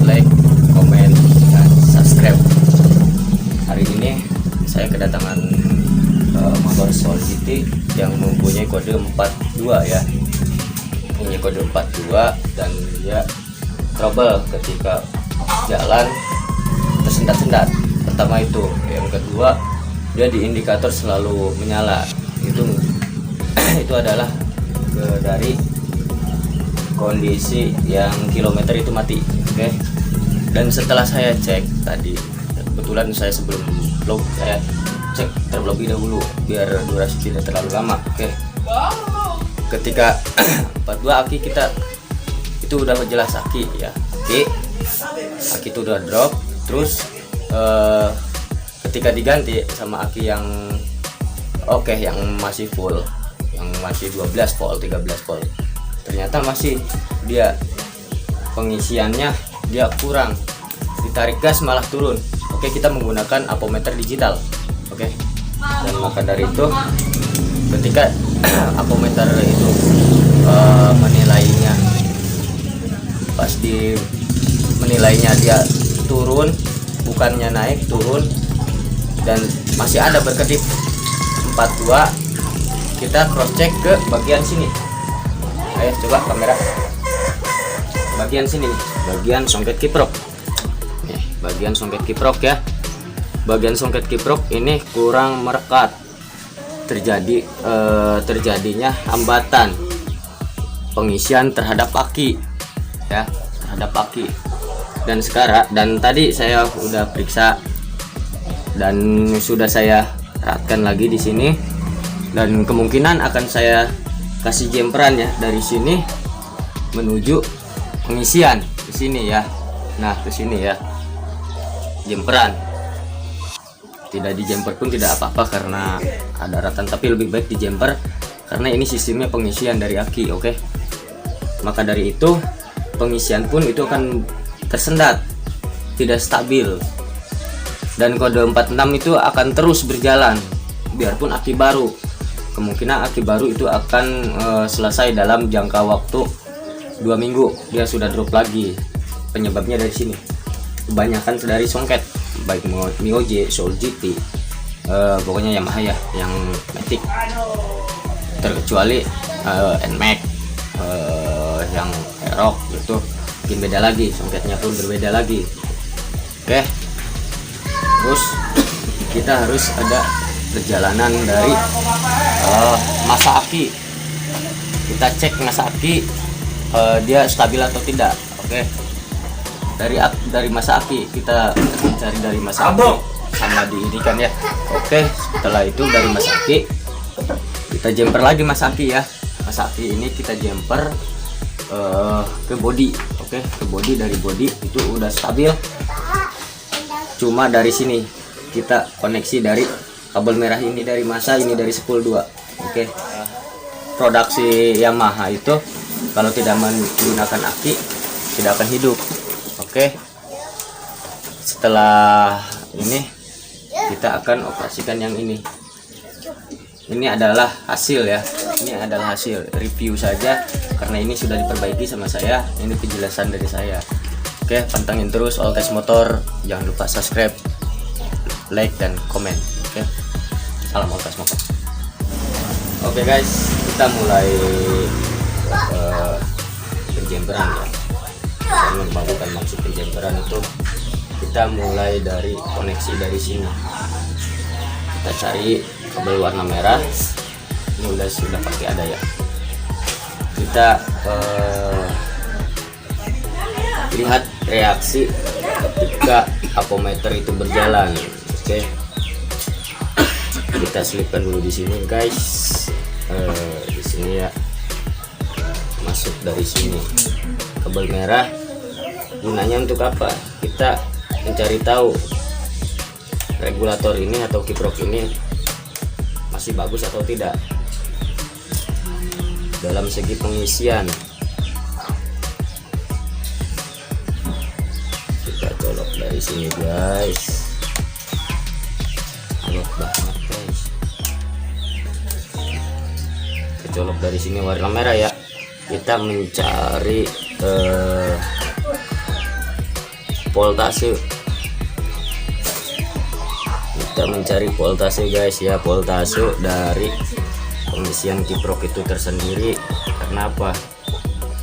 like, komen, dan subscribe. Hari ini saya kedatangan motor Soul GT yang mempunyai kode 42 ya, punya kode 42, dan dia trouble ketika jalan tersendat-sendat. Pertama itu, yang kedua dia di indikator selalu menyala. Itu adalah dari kondisi yang kilometer itu mati. Oke. Dan setelah saya cek tadi, kebetulan saya sebelum vlog saya cek terlebih dahulu biar durasi tidak terlalu lama. Oke. Ketika 42 aki kita itu udah jelas aki ya. Aki itu udah drop. Terus ketika diganti sama aki yang yang masih full, yang masih 12 volt, 13 volt, ternyata masih dia pengisiannya dia kurang, ditarik gas malah turun. Oke, kita menggunakan apometer digital. Oke, dan maka dari itu ketika apometer itu menilainya, pas di menilainya dia turun, bukannya naik, turun, dan masih ada berkedip 42, kita cross check ke bagian sini. Ayo coba kamera, bagian sini nih, bagian songket kiprok nih, bagian songket kiprok ya. Bagian songket kiprok ini kurang merekat, terjadinya hambatan pengisian terhadap aki ya, terhadap aki. Dan tadi saya udah periksa dan sudah saya ratkan lagi di sini, dan kemungkinan akan saya kasih jemperan ya dari sini menuju pengisian ke sini ya. Nah, ke sini ya, jemperan. Tidak dijemper pun tidak apa-apa karena ada ratan, tapi lebih baik dijemper karena ini sistemnya pengisian dari aki. Oke. Maka dari itu pengisian pun itu akan tersendat, tidak stabil. Dan kode 46 itu akan terus berjalan biarpun aki baru. Kemungkinan aki baru itu akan selesai dalam jangka waktu 2 minggu, dia sudah drop lagi. Penyebabnya dari sini, kebanyakan dari songket, baik Mio J, Soul GT, pokoknya Yamaha ya, yang Matic, terkecuali NMAX, yang Aerox itu mungkin beda lagi, songketnya pun berbeda lagi. Oke. Terus kita harus ada perjalanan dari masa aki. Kita cek masa aki, dia stabil atau tidak. Oke. Dari masa aki kita cari dari masa aki sama di ini kan ya. Oke, setelah itu dari masa aki kita jumper lagi masa aki ya. Masa aki ini kita jumper ke body. Oke, ke body. Dari body itu udah stabil. Cuma dari sini kita koneksi dari kabel merah ini dari masa, ini dari spool 2. Oke. Produksi Yamaha itu kalau tidak menggunakan aki tidak akan hidup. Oke. Setelah ini kita akan operasikan yang ini. Ini adalah hasil ya. Ini adalah hasil review saja karena ini sudah diperbaiki sama saya. Ini penjelasan dari saya. Oke, pantengin terus Allcash Motor. Jangan lupa subscribe, like, dan komen. Oke, salam Allcash Motor. Oke guys, kita mulai penjemperan ya. Saya membagikan maksud penjemperan itu, kita mulai dari koneksi dari sini. Kita cari kabel warna merah. Ini sudah pasti ada ya. Kita lihat reaksi ketika apometer itu berjalan. Oke, kita selipkan dulu di sini guys. Di sini ya, masuk dari sini kabel merah. Gunanya untuk apa? Kita mencari tahu regulator ini atau kiprok ini masih bagus atau tidak dalam segi pengisian. Colok dari sini guys, alot banget guys. Kecolok dari sini warna merah ya. Kita mencari voltase. Kita mencari voltase guys ya, voltase dari pengisian kiprok itu tersendiri. Karena apa?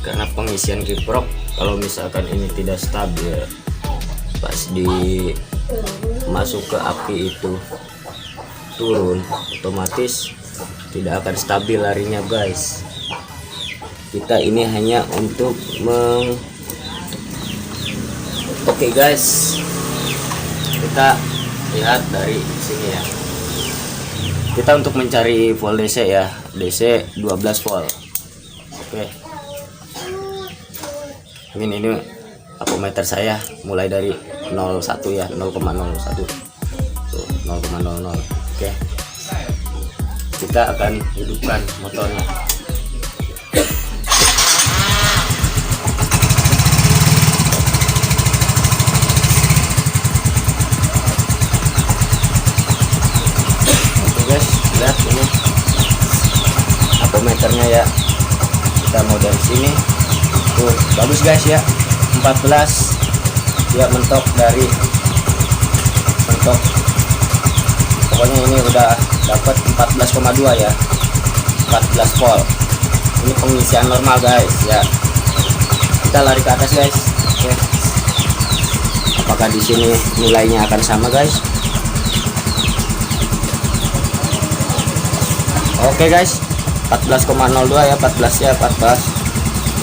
Karena pengisian kiprok kalau misalkan ini tidak stabil, pas di masuk ke aki itu turun, otomatis tidak akan stabil larinya guys. Kita ini hanya untuk Oke guys, kita lihat dari sini ya. Kita untuk mencari volt DC ya, DC 12 volt. Oke, ini apometer saya mulai dari 01 ya, 0,01 tuh, 0,00. Oke, kita akan hidupkan motornya. Lihat ini apometernya ya, kita mau dari sini tuh, bagus guys ya, 14 dia mentok pokoknya ini udah dapat 14,2 ya, 14 volt. Ini pengisian normal guys ya. Kita lari ke atas guys. Oke, apakah di sini nilainya akan sama guys? Oke guys, 14,02 ya, 14 ya, 14.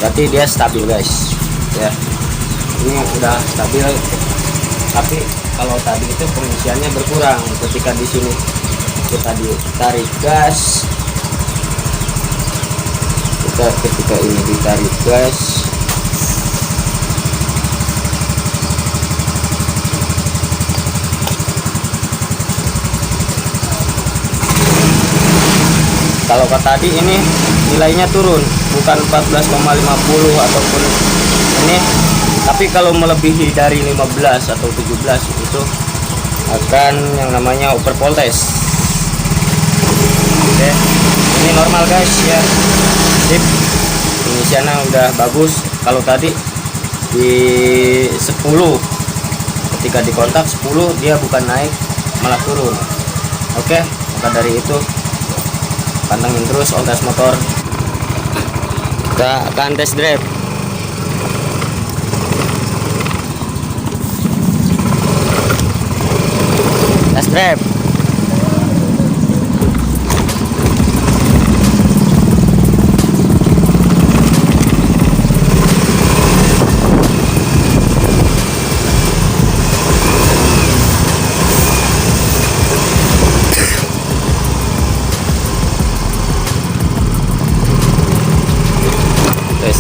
Berarti dia stabil guys ya. Ini udah stabil. Tapi kalau tadi itu pengisiannya berkurang ketika di sini kita ditarik gas. Ketika ini ditarik gas, kalau ke tadi ini nilainya turun, bukan 14,50 ataupun ini, tapi kalau melebihi dari 15 atau 17 itu akan yang namanya over voltage. Oke, ini normal guys ya, sip, pengisiannya udah bagus. Kalau tadi di 10, ketika dikontak 10 dia bukan naik malah turun. Oke, maka dari itu pantengin terus on gas motor. Kita akan test drive. Test drive.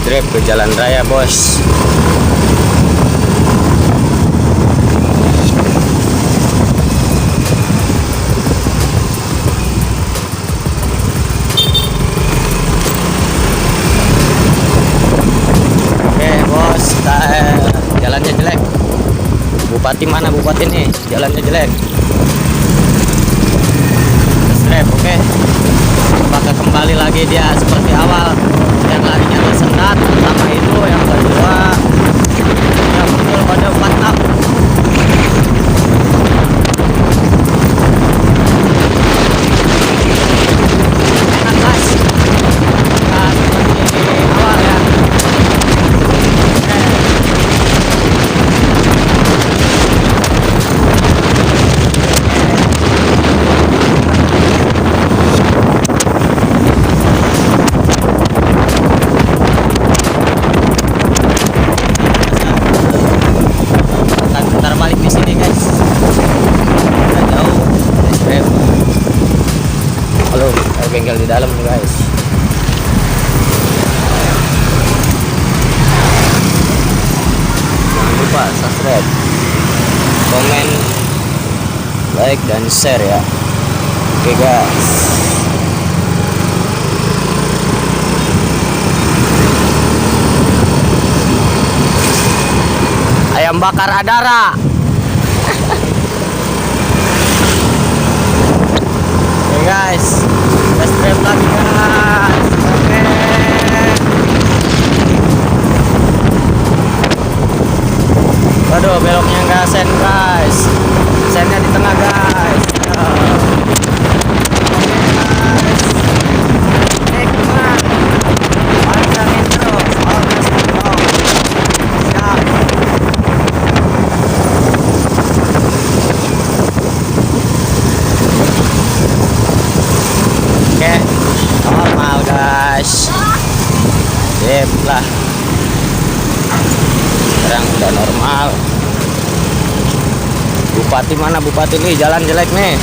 Drive ke jalan raya bos. Oke bos, jalannya jelek. Bupati mana bupati nih, jalannya jelek. Drive, oke. Apakah kembali lagi dia seperti awal, yang larinya tersendat, sama itu yang kedua yang muncul pada 46. Enak guys, nah, seperti awal ya. Bengkel di dalam nih guys. Jangan lupa subscribe, komen, like dan share ya. Oke guys. Ayam bakar Adara. Oke guys, test drive lagi guys. Oke. Waduh, beloknya nggak sen guys, sennya di tengah guys. Nikmat, pantangin terus, always go. Siap. Oke, normal guys. Sip lah. Sekarang udah normal. Bupati mana Bupati nih? Jalan jelek nih.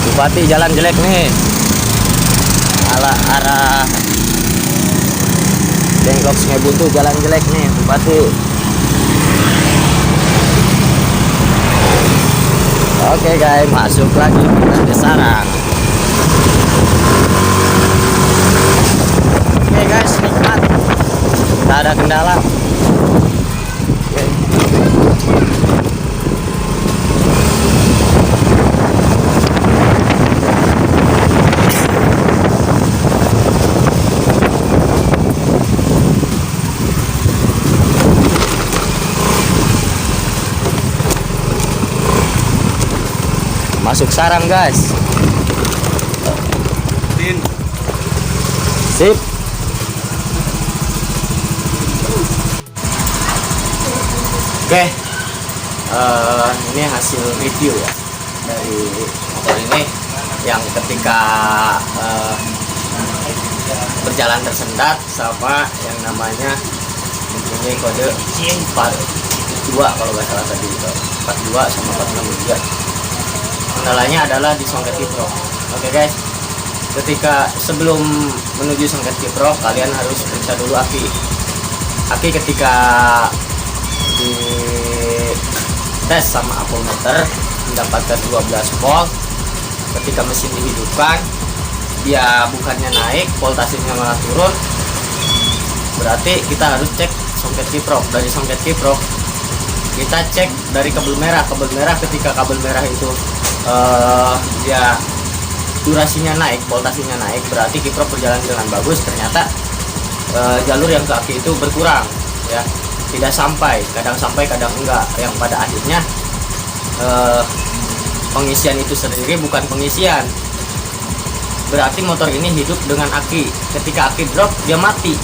Bupati jalan jelek nih. Arah Dengklok Sungai Buntu jalan jelek nih Bupati. Oke guys, masuk lagi ke sarang. Oke guys, nikmat. Tak ada kendala. Masuk sarang guys. Sip. Oke, ini hasil review ya dari motor ini yang ketika berjalan tersendat sama yang namanya mempunyai kode 42 kalau nggak salah tadi, 42 sama 46 ya. Kendalanya adalah di songket kiprok. Oke guys, ketika sebelum menuju songket kiprok kalian harus periksa dulu aki. Aki ketika di tes sama apometer mendapatkan 12 volt, ketika mesin dihidupkan dia bukannya naik, voltasenya malah turun, berarti kita harus cek songket kiprok. Dari songket kiprok kita cek dari kabel merah. Kabel merah, ketika kabel merah itu dia durasinya naik, voltasenya naik, berarti kiprok berjalan dengan bagus. Ternyata jalur yang ke aki itu berkurang ya, tidak sampai, kadang sampai kadang enggak, yang pada akhirnya pengisian itu sendiri bukan pengisian, berarti motor ini hidup dengan aki. Ketika aki drop dia mati.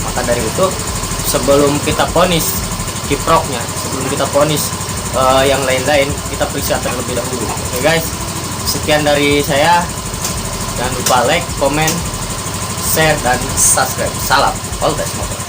Maka dari itu sebelum kita ponis kiproknya, sebelum kita ponis yang lain-lain, kita periksa terlebih dahulu. Oke guys, sekian dari saya. Jangan lupa like, komen, share, dan subscribe. Salam All Best Motor.